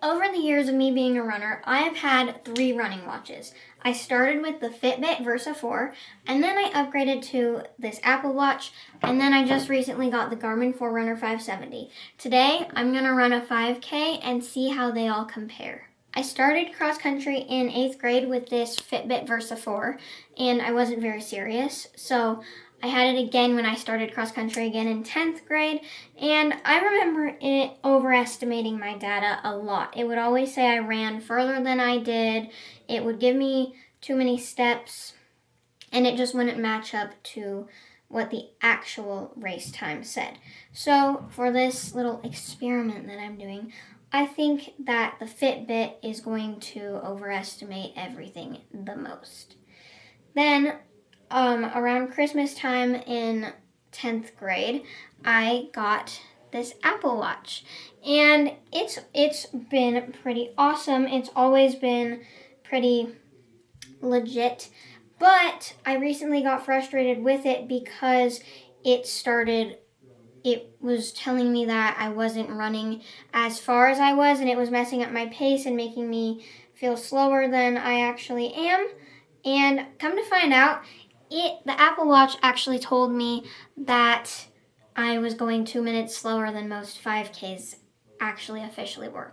Over the years of me being a runner, I have had 3 running watches. I started with the Fitbit Versa 4, and then I upgraded to this Apple Watch, and then I just recently got the Garmin Forerunner 570. Today, I'm going to run a 5K and see how they all compare. I started cross country in 8th grade with this Fitbit Versa 4, and I wasn't very serious, so I had it again when I started cross country again in 10th grade, and I remember it overestimating my data a lot. It would always say I ran further than I did, it would give me too many steps, and it just wouldn't match up to what the actual race time said. So for this little experiment that I'm doing, I think that the Fitbit is going to overestimate everything the most. Then around Christmas time in 10th grade, I got this Apple Watch, and it's been pretty awesome. It's always been pretty legit, but I recently got frustrated with it because it was telling me that I wasn't running as far as I was, and it was messing up my pace and making me feel slower than I actually am. And come to find out, the Apple Watch actually told me that I was going 2 minutes slower than most 5Ks actually officially were.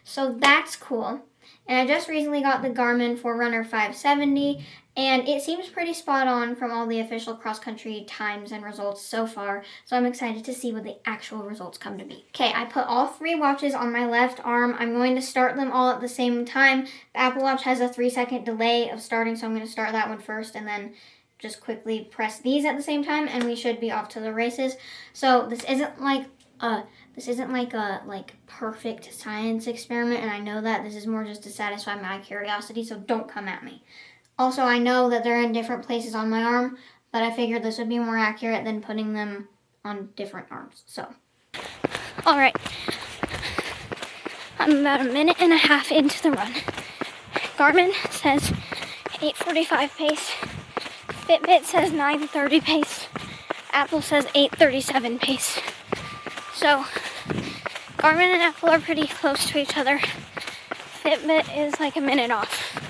So that's cool. And I just recently got the Garmin Forerunner 570, and it seems pretty spot on from all the official cross-country times and results so far, so I'm excited to see what the actual results come to be. Okay, I put all 3 watches on my left arm. I'm going to start them all at the same time. The Apple Watch has a 3-second delay of starting, so I'm going to start that one first and then just quickly press these at the same time, and we should be off to the races. So this isn't like a perfect science experiment, and I know that this is more just to satisfy my curiosity, so don't come at me. Also, I know that they're in different places on my arm, but I figured this would be more accurate than putting them on different arms. So, all right, I'm about a minute and a half into the run. Garmin says 8:45 pace. Fitbit says 9:30 pace. Apple says 8:37 pace. So, Garmin and Apple are pretty close to each other. Fitbit is like a minute off.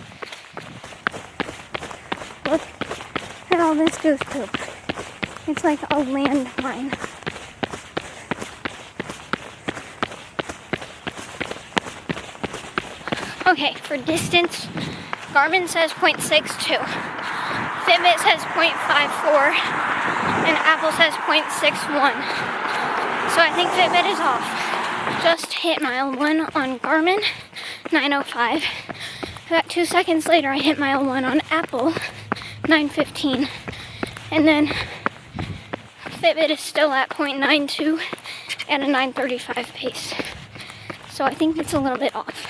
Look at all this goose poop. It's like a landmine. Okay, for distance, Garmin says 0.62. Fitbit says 0.54, and Apple says 0.61. So I think Fitbit is off. Just hit mile 1 on Garmin, 9:05. About 2 seconds later, I hit mile 1 on Apple, 9:15. And then Fitbit is still at 0.92 at a 9:35 pace. So I think it's a little bit off.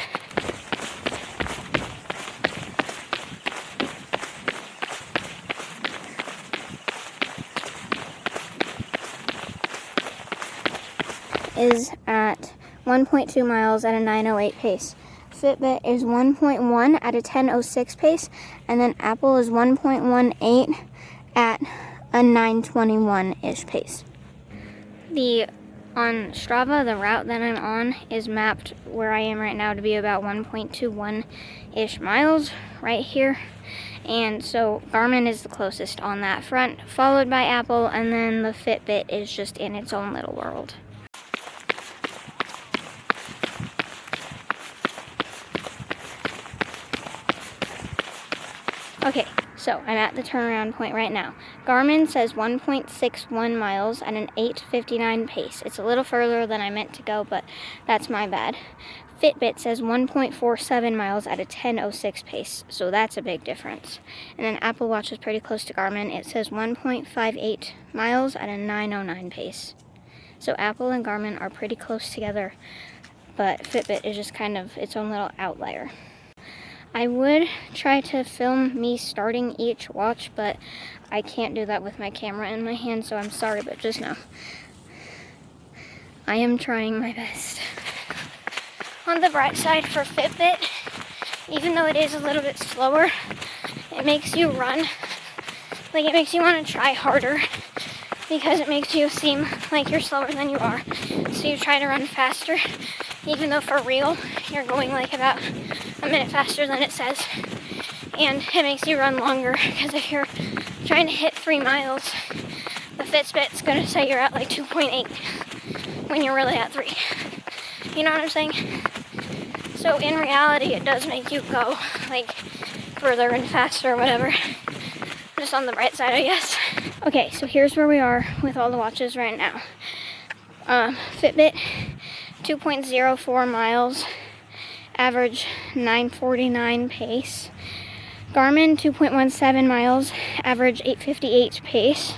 Is at 1.2 miles at a 9:08 pace. Fitbit is 1.1 at a 10:06 pace, and then Apple is 1.18 at a 9:21-ish pace. On Strava, the route that I'm on is mapped where I am right now to be about 1.21-ish miles right here. And so Garmin is the closest on that front, followed by Apple, and then the Fitbit is just in its own little world. Okay, so I'm at the turnaround point right now. Garmin says 1.61 miles at an 8:59 pace. It's a little further than I meant to go, but that's my bad. Fitbit says 1.47 miles at a 10:06 pace, so that's a big difference. And then Apple Watch is pretty close to Garmin. It says 1.58 miles at a 9:09 pace. So Apple and Garmin are pretty close together, but Fitbit is just kind of its own little outlier. I would try to film me starting each watch, but I can't do that with my camera in my hand, so I'm sorry, but just know I am trying my best. On the bright side for Fitbit, even though it is a little bit slower, it makes you run. Like, it makes you want to try harder because it makes you seem like you're slower than you are. So you try to run faster, even though for real, you're going like about a minute faster than it says. And it makes you run longer, because if you're trying to hit 3 miles, the Fitbit's gonna say you're at like 2.8 when you're really at 3. You know what I'm saying? So in reality, it does make you go like further and faster or whatever. Just on the right side, I guess. Okay, so here's where we are with all the watches right now. Fitbit, 2.04 miles, average 9:49 pace. Garmin, 2.17 miles, average 8:58 pace.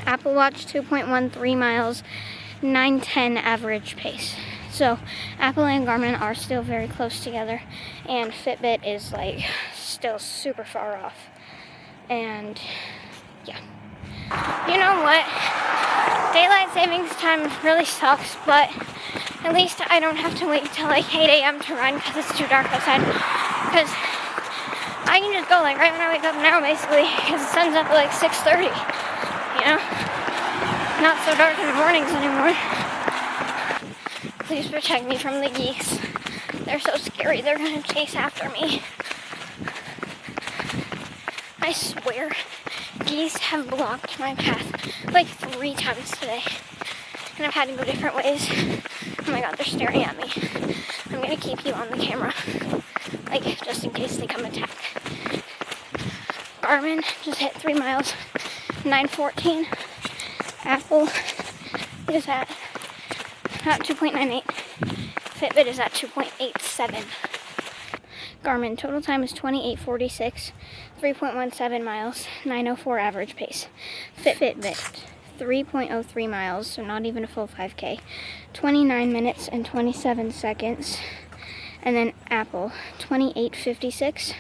Apple Watch, 2.13 miles, 9:10 average pace. So Apple and Garmin are still very close together, and Fitbit is like still super far off. And yeah, you know what? Daylight savings time really sucks, but at least I don't have to wait until like 8 a.m. to run because it's too dark outside. Because I can just go like right when I wake up now, basically, because the sun's up at like 6:30. You know, not so dark in the mornings anymore. Please protect me from the geese. They're so scary. They're gonna chase after me. I swear, geese have blocked my path like 3 times today. And I've had to go different ways. Oh my god, they're staring at me. I'm gonna keep you on the camera, like just in case they come attack. Garmin just hit 3 miles, 9:14. Apple is at 2.98. Fitbit is at 2.87. Garmin total time is 28:46, 3.17 miles, 9:04 average pace. Fitbit 3.03 miles, so not even a full 5K, 29 minutes and 27 seconds. And then Apple 28:56,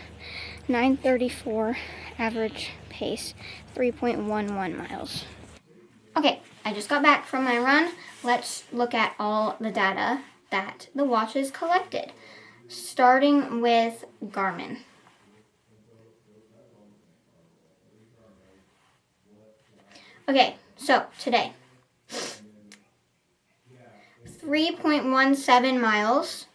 9:34 average pace, 3.11 miles. Okay, I just got back from my run. Let's look at all the data that the watches collected, starting with Garmin. Okay, so today, 3.17 miles.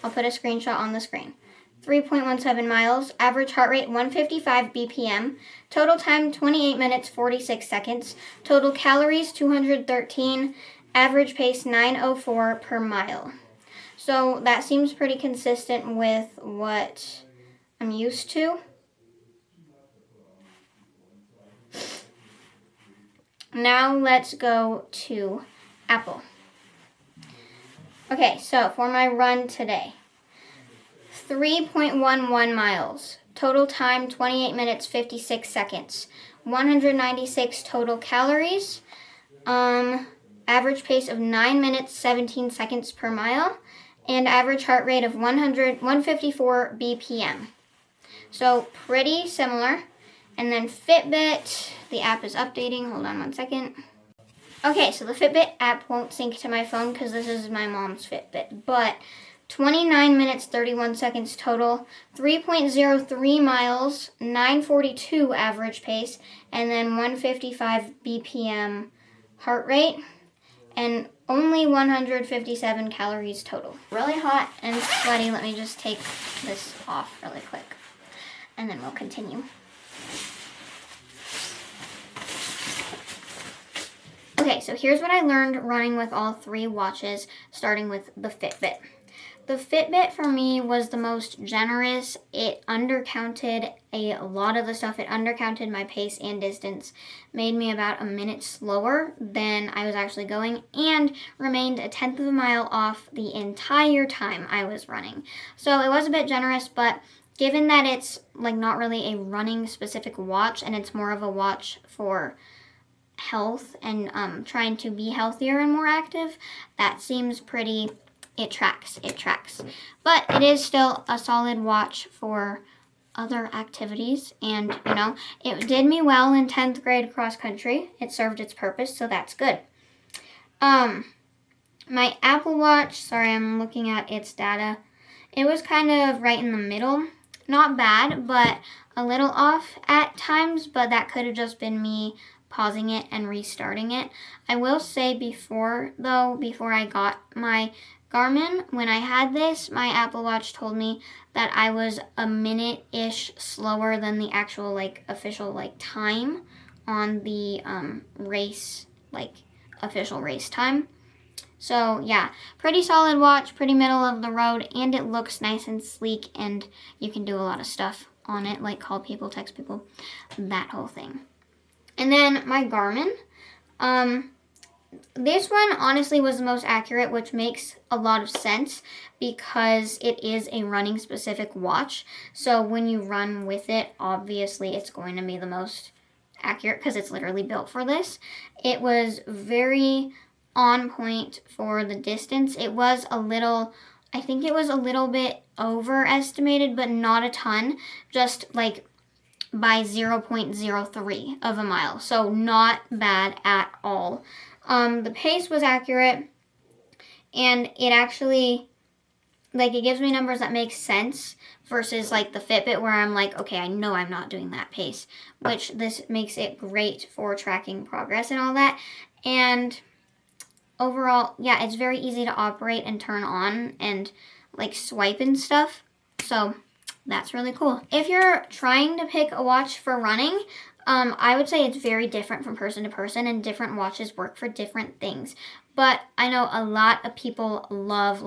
I'll put a screenshot on the screen. 3.17 miles, average heart rate 155 BPM, total time 28 minutes 46 seconds, total calories 213, average pace 9:04 per mile. So that seems pretty consistent with what I'm used to. Now let's go to Apple. Okay, so for my run today, 3.11 miles, total time 28 minutes 56 seconds, 196 total calories, average pace of 9 minutes 17 seconds per mile, and average heart rate of 154 BPM. So pretty similar. And then Fitbit, the app is updating. Hold on 1 second. Okay, so the Fitbit app won't sync to my phone because this is my mom's Fitbit. But 29 minutes 31 seconds total, 3.03 miles, 9:42 average pace, and then 155 BPM heart rate, and only 157 calories total. Really hot and sweaty. Let me just take this off really quick, and then we'll continue. Okay, so here's what I learned running with all 3 watches, starting with the Fitbit. The Fitbit for me was the most generous. It undercounted a lot of the stuff. It undercounted my pace and distance, made me about a minute slower than I was actually going, and remained a 1/10 of a mile off the entire time I was running. So it was a bit generous, but given that it's like not really a running specific watch and it's more of a watch for health and trying to be healthier and more active, that seems pretty, it tracks. But it is still a solid watch for other activities, and you know, it did me well in 10th grade cross country. It served its purpose, so that's good. My Apple Watch, sorry, I'm looking at its data. It was kind of right in the middle. Not bad, but a little off at times, but that could have just been me pausing it and restarting it. I will say before I got my Garmin, when I had this, my Apple Watch told me that I was a minute-ish slower than the actual like official like time on the race, like official race time. So yeah, pretty solid watch, pretty middle of the road, and it looks nice and sleek, and you can do a lot of stuff on it, like call people, text people, that whole thing. And then my Garmin, this one honestly was the most accurate, which makes a lot of sense because it is a running specific watch. So when you run with it, obviously it's going to be the most accurate because it's literally built for this. It was very on point for the distance. It was a little, I think it was a little bit overestimated, but not a ton, just like by 0.03 of a mile. So not bad at all. The pace was accurate, and it actually, like, it gives me numbers that make sense versus like the Fitbit where I'm like, okay, I know I'm not doing that pace, which this makes it great for tracking progress and all that. And overall, yeah, it's very easy to operate and turn on and like swipe and stuff. So that's really cool. If you're trying to pick a watch for running, I would say it's very different from person to person, and different watches work for different things. But I know a lot of people love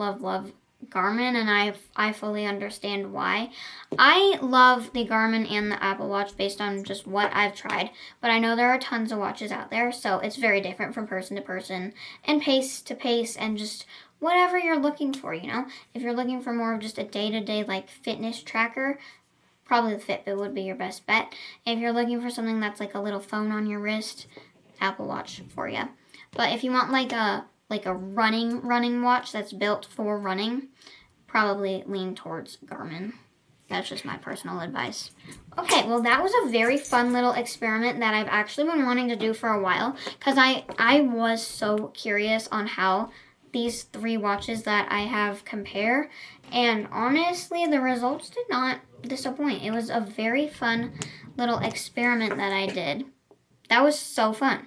Garmin, and I fully understand why. I love the Garmin and the Apple Watch based on just what I've tried, but I know there are tons of watches out there, so it's very different from person to person and pace to pace and just whatever you're looking for, you know? If you're looking for more of just a day-to-day like fitness tracker, probably the Fitbit would be your best bet. If you're looking for something that's like a little phone on your wrist, Apple Watch for you. But if you want like a running watch that's built for running, probably lean towards Garmin. That's just my personal advice. Okay, well that was a very fun little experiment that I've actually been wanting to do for a while, because I was so curious on how these three watches that I have compare, and honestly the results did not disappoint. It was a very fun little experiment that I did. That was so fun.